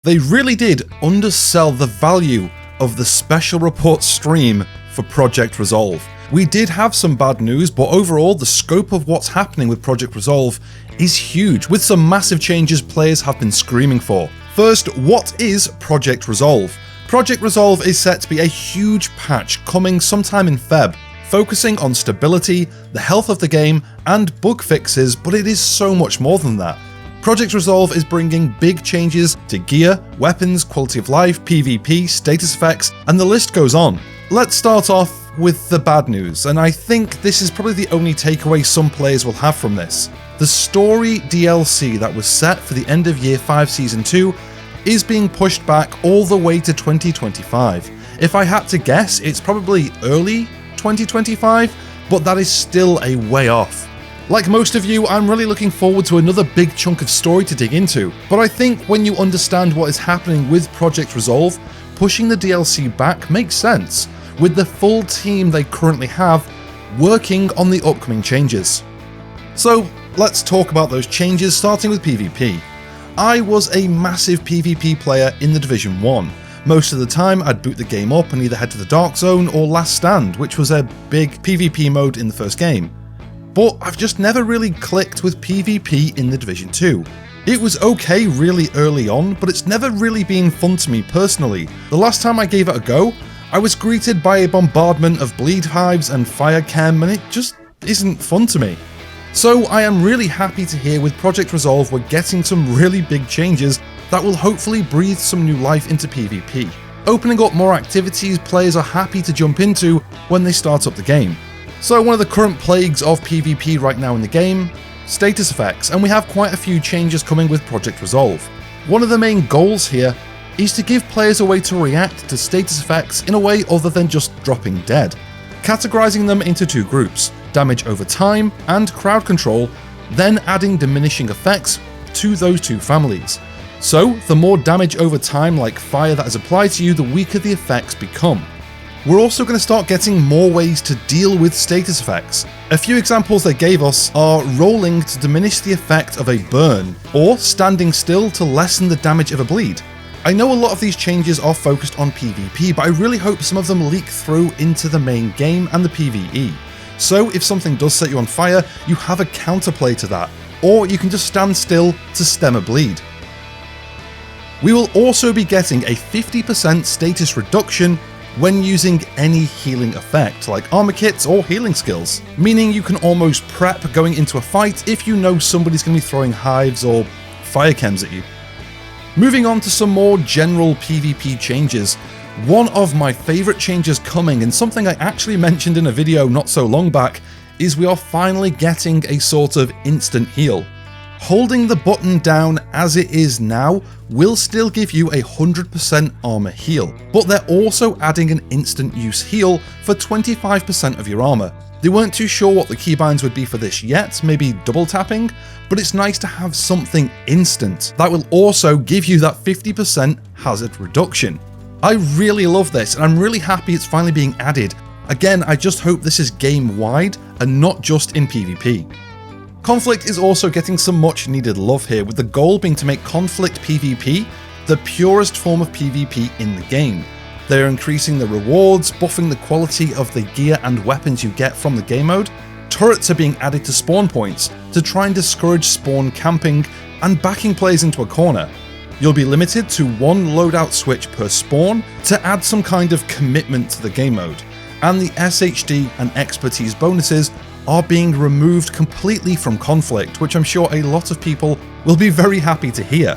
They really did undersell the value of the special report stream for Project Resolve. We did have some bad news, but overall the scope of what's happening with Project Resolve is huge, with some massive changes players have been screaming for. First, what is Project Resolve? Project Resolve is set to be a huge patch coming sometime in Feb, focusing on stability, the health of the game, and bug fixes, but it is so much more than that. Project Resolve is bringing big changes to gear, weapons, quality of life, PvP, status effects, and the list goes on. Let's start off with the bad news, and I think this is probably the only takeaway some players will have from this. The story DLC that was set for the end of Year 5 Season 2 is being pushed back all the way to 2025. If I had to guess, it's probably early 2025, but that is still a way off. Like most of you, I'm really looking forward to another big chunk of story to dig into, but I think when you understand what is happening with Project Resolve, pushing the DLC back makes sense, with the full team they currently have working on the upcoming changes. So let's talk about those changes, starting with PvP. I was a massive PvP player in the Division 1. Most of the time I'd boot the game up and either head to the Dark Zone or Last Stand, which was a big PvP mode in the first game. But I've just never really clicked with PvP in the Division 2. It was okay really early on, but it's never really been fun to me personally. The last time I gave it a go, I was greeted by a bombardment of bleed hives and fire chem, and it just isn't fun to me. So I am really happy to hear with Project Resolve we're getting some really big changes that will hopefully breathe some new life into PvP, opening up more activities players are happy to jump into when they start up the game. So one of the current plagues of PvP right now in the game, status effects, and we have quite a few changes coming with Project Resolve. One of the main goals here is to give players a way to react to status effects in a way other than just dropping dead, categorizing them into two groups, damage over time and crowd control, then adding diminishing effects to those two families. So the more damage over time like fire that is applied to you, the weaker the effects become. We're also going to start getting more ways to deal with status effects. A few examples they gave us are rolling to diminish the effect of a burn, or standing still to lessen the damage of a bleed. I know a lot of these changes are focused on PvP, but I really hope some of them leak through into the main game and the PvE. So if something does set you on fire, you have a counterplay to that, or you can just stand still to stem a bleed. We will also be getting a 50% status reduction when using any healing effect, like armor kits or healing skills, meaning you can almost prep going into a fight if you know somebody's going to be throwing hives or fire chems at you. Moving on to some more general PvP changes, one of my favourite changes coming, and something I actually mentioned in a video not so long back, is we are finally getting a sort of instant heal. Holding the button down as it is now will still give you a 100% armor heal, but they're also adding an instant use heal for 25% of your armor. They weren't too sure what the keybinds would be for this yet, maybe double tapping, but it's nice to have something instant that will also give you that 50% hazard reduction. I really love this, and I'm really happy it's finally being added. Again, I just hope this is game wide and not just in PvP. Conflict is also getting some much needed love here, with the goal being to make Conflict PvP the purest form of PvP in the game. They are increasing the rewards, buffing the quality of the gear and weapons you get from the game mode. Turrets are being added to spawn points to try and discourage spawn camping and backing players into a corner. You'll be limited to one loadout switch per spawn to add some kind of commitment to the game mode, and the SHD and expertise bonuses are being removed completely from Conflict, which I'm sure a lot of people will be very happy to hear.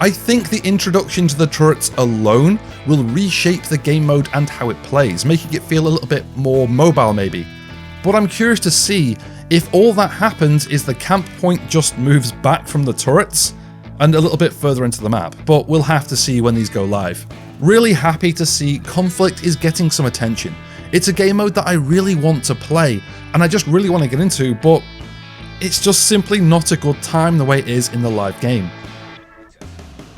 I think the introduction to the turrets alone will reshape the game mode and how it plays, making it feel a little bit more mobile maybe. But I'm curious to see if all that happens is the camp point just moves back from the turrets and a little bit further into the map, but we'll have to see when these go live. Really happy to see Conflict is getting some attention. It's a game mode that I really want to play, and I just really want to get into, but it's just simply not a good time the way it is in the live game.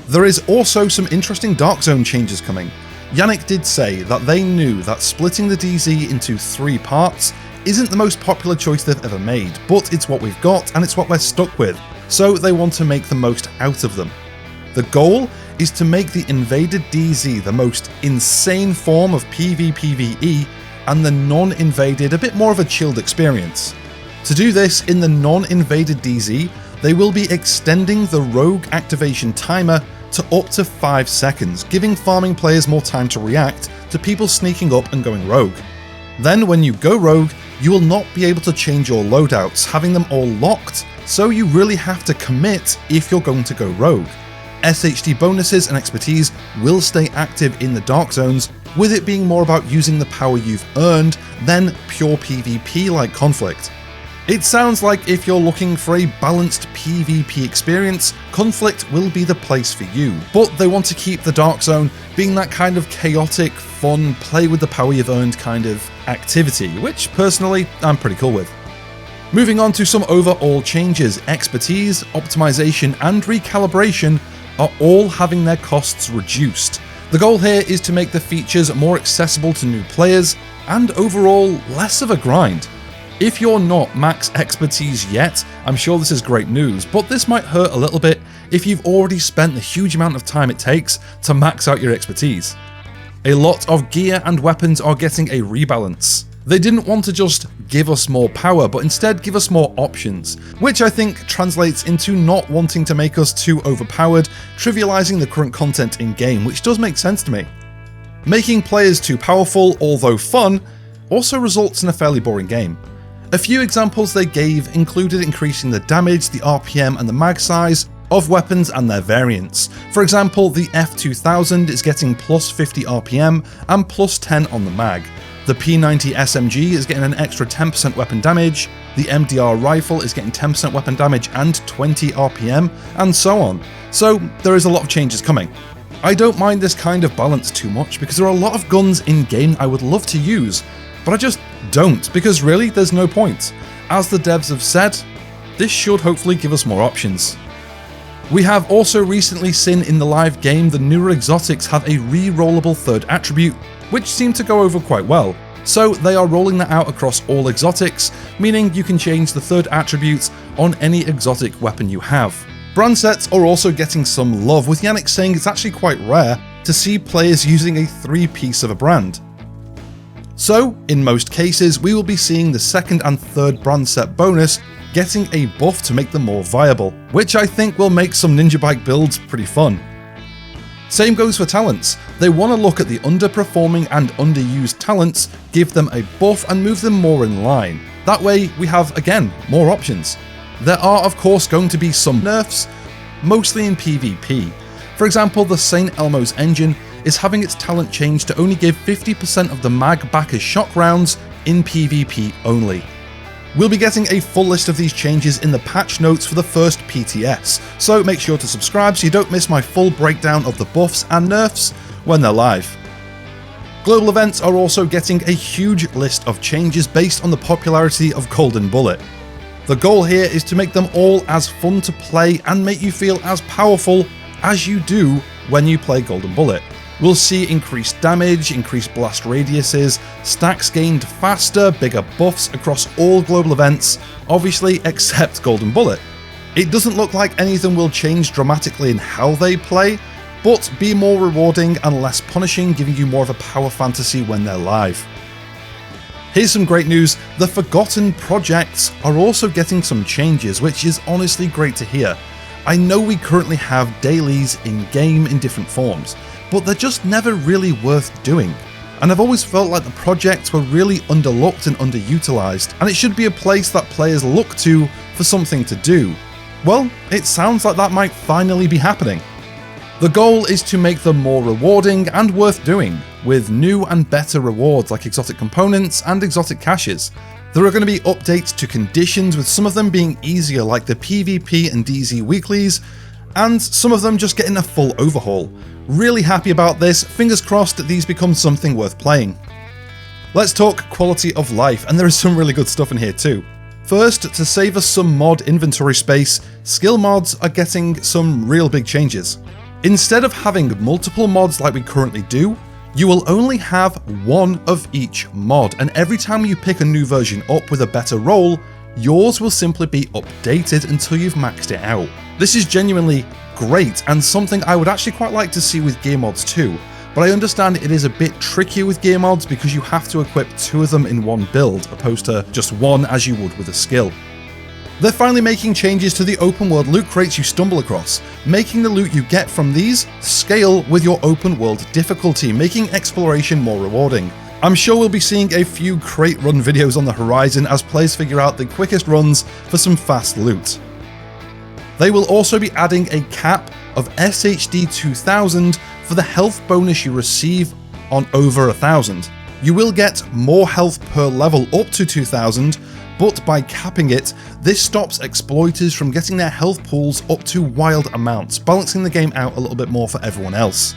There is also some interesting Dark Zone changes coming. Yannick did say that they knew that splitting the DZ into 3 parts isn't the most popular choice they've ever made, but it's what we've got and it's what we're stuck with, so they want to make the most out of them. The goal is to make the invaded DZ the most insane form of PvPvE and the non-invaded a bit more of a chilled experience. To do this, in the non-invaded DZ, they will be extending the rogue activation timer to up to 5 seconds, giving farming players more time to react to people sneaking up and going rogue. Then when you go rogue, you will not be able to change your loadouts, having them all locked, so you really have to commit if you're going to go rogue. SHD bonuses and expertise will stay active in the dark zones, with it being more about using the power you've earned than pure PvP-like conflict. It sounds like if you're looking for a balanced PvP experience, Conflict will be the place for you, but they want to keep the Dark Zone being that kind of chaotic, fun, play with the power you've earned kind of activity, which personally I'm pretty cool with. Moving on to some overall changes, expertise, optimization and recalibration are all having their costs reduced. The goal here is to make the features more accessible to new players and overall less of a grind. If you're not max expertise yet, I'm sure this is great news, but this might hurt a little bit if you've already spent the huge amount of time it takes to max out your expertise. A lot of gear and weapons are getting a rebalance. They didn't want to just give us more power, but instead give us more options, which I think translates into not wanting to make us too overpowered, trivializing the current content in game, which does make sense to me. Making players too powerful, although fun, also results in a fairly boring game. A few examples they gave included increasing the damage, the RPM and the mag size of weapons and their variants. For example, the F2000 is getting plus 50 RPM and plus 10 on the mag. The P90 SMG is getting an extra 10% weapon damage, the MDR rifle is getting 10% weapon damage and 20 RPM, and so on. So there is a lot of changes coming. I don't mind this kind of balance too much because there are a lot of guns in game I would love to use, but I just don't, because really there's no point. As the devs have said, this should hopefully give us more options. We have also recently seen in the live game the newer exotics have a re-rollable third attribute, which seemed to go over quite well. So they are rolling that out across all exotics, meaning you can change the third attribute on any exotic weapon you have. Brand sets are also getting some love, with Yannick saying it's actually quite rare to see players using a 3-piece of a brand. So, in most cases, we will be seeing the second and third brand set bonus getting a buff to make them more viable, which I think will make some Ninja Bike builds pretty fun. Same goes for talents. They want to look at the underperforming and underused talents, give them a buff and move them more in line. That way we have, again, more options. There are of course going to be some nerfs, mostly in PvP. For example, the St. Elmo's engine is having its talent changed to only give 50% of the mag back as shock rounds in PvP only. We'll be getting a full list of these changes in the patch notes for the first PTS, so make sure to subscribe so you don't miss my full breakdown of the buffs and nerfs when they're live. Global events are also getting a huge list of changes based on the popularity of Golden Bullet. The goal here is to make them all as fun to play and make you feel as powerful as you do when you play Golden Bullet. We'll see increased damage, increased blast radiuses, stacks gained faster, bigger buffs across all global events, obviously except Golden Bullet. It doesn't look like anything will change dramatically in how they play, but be more rewarding and less punishing, giving you more of a power fantasy when they're live. Here's some great news, the Forgotten projects are also getting some changes, which is honestly great to hear. I know we currently have dailies in-game in different forms, but they're just never really worth doing. And I've always felt like the projects were really underlooked and underutilized, and it should be a place that players look to for something to do. Well, it sounds like that might finally be happening. The goal is to make them more rewarding and worth doing, with new and better rewards like exotic components and exotic caches. There are going to be updates to conditions, with some of them being easier like the PvP and DZ weeklies, and some of them just getting a full overhaul. Really happy about this, fingers crossed that these become something worth playing. Let's talk quality of life, and there is some really good stuff in here too. First, to save us some mod inventory space, skill mods are getting some real big changes. Instead of having multiple mods like we currently do, you will only have one of each mod, and every time you pick a new version up with a better roll, yours will simply be updated until you've maxed it out. This is genuinely great and something I would actually quite like to see with gear mods too, but I understand it is a bit trickier with gear mods because you have to equip 2 of them in one build, opposed to just 1 as you would with a skill. They're finally making changes to the open world loot crates you stumble across, making the loot you get from these scale with your open world difficulty, making exploration more rewarding. I'm sure we'll be seeing a few crate run videos on the horizon as players figure out the quickest runs for some fast loot. They will also be adding a cap of SHD 2000 for the health bonus you receive on over 1000. You will get more health per level up to 2000, but by capping it, this stops exploiters from getting their health pools up to wild amounts, balancing the game out a little bit more for everyone else.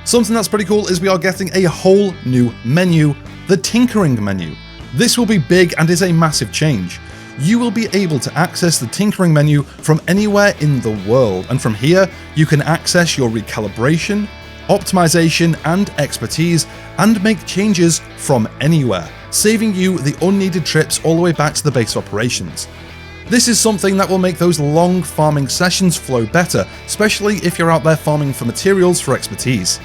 Something that's pretty cool is we are getting a whole new menu, the Tinkering menu. This will be big and is a massive change. You will be able to access the Tinkering menu from anywhere in the world, and from here you can access your recalibration, optimization and expertise and make changes from anywhere, saving you the unneeded trips all the way back to the base of operations. This is something that will make those long farming sessions flow better, especially if you're out there farming for materials for expertise.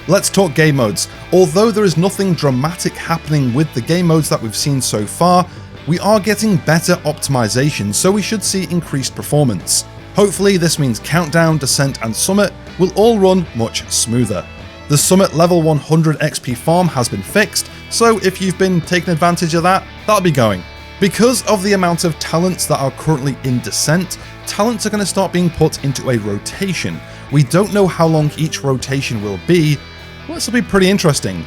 Let's talk game modes. Although there is nothing dramatic happening with the game modes that we've seen so far, we are getting better optimization, so we should see increased performance. Hopefully this means Countdown, Descent and Summit will all run much smoother. The Summit level 100 XP farm has been fixed, so if you've been taking advantage of that, that'll be going. Because of the amount of talents that are currently in Descent, talents are going to start being put into a rotation. We don't know how long each rotation will be, but this will be pretty interesting.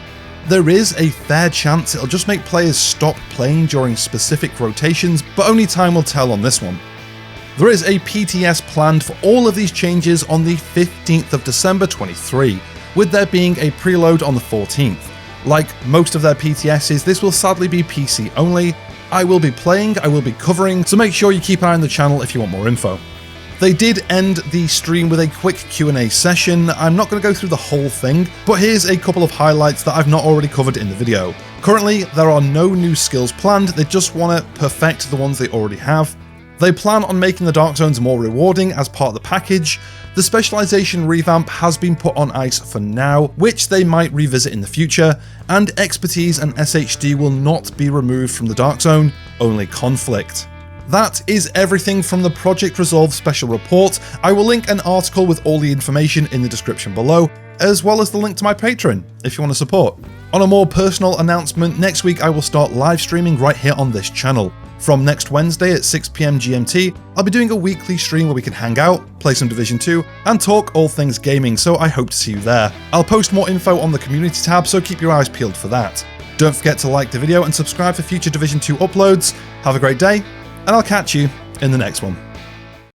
There is a fair chance it'll just make players stop playing during specific rotations, but only time will tell on this one. There is a PTS planned for all of these changes on the 15th of December 23, with there being a preload on the 14th. Like most of their PTSs, this will sadly be PC only. I will be playing, I will be covering, so make sure you keep an eye on the channel if you want more info. They did end the stream with a quick Q&A session. I'm not going to go through the whole thing, but here's a couple of highlights that I've not already covered in the video. Currently, there are no new skills planned, they just want to perfect the ones they already have. They plan on making the Dark Zones more rewarding as part of the package. The specialization revamp has been put on ice for now, which they might revisit in the future, and expertise and SHD will not be removed from the Dark Zone, only conflict. That is everything from the Project Resolve special report. I will link an article with all the information in the description below, as well as the link to my Patreon if you want to support. On a more personal announcement, next week I will start live streaming right here on this channel. From next Wednesday at 6 PM GMT, I'll be doing a weekly stream where we can hang out, play some Division 2, and talk all things gaming, so I hope to see you there. I'll post more info on the community tab, so keep your eyes peeled for that. Don't forget to like the video and subscribe for future Division 2 uploads. Have a great day, and I'll catch you in the next one.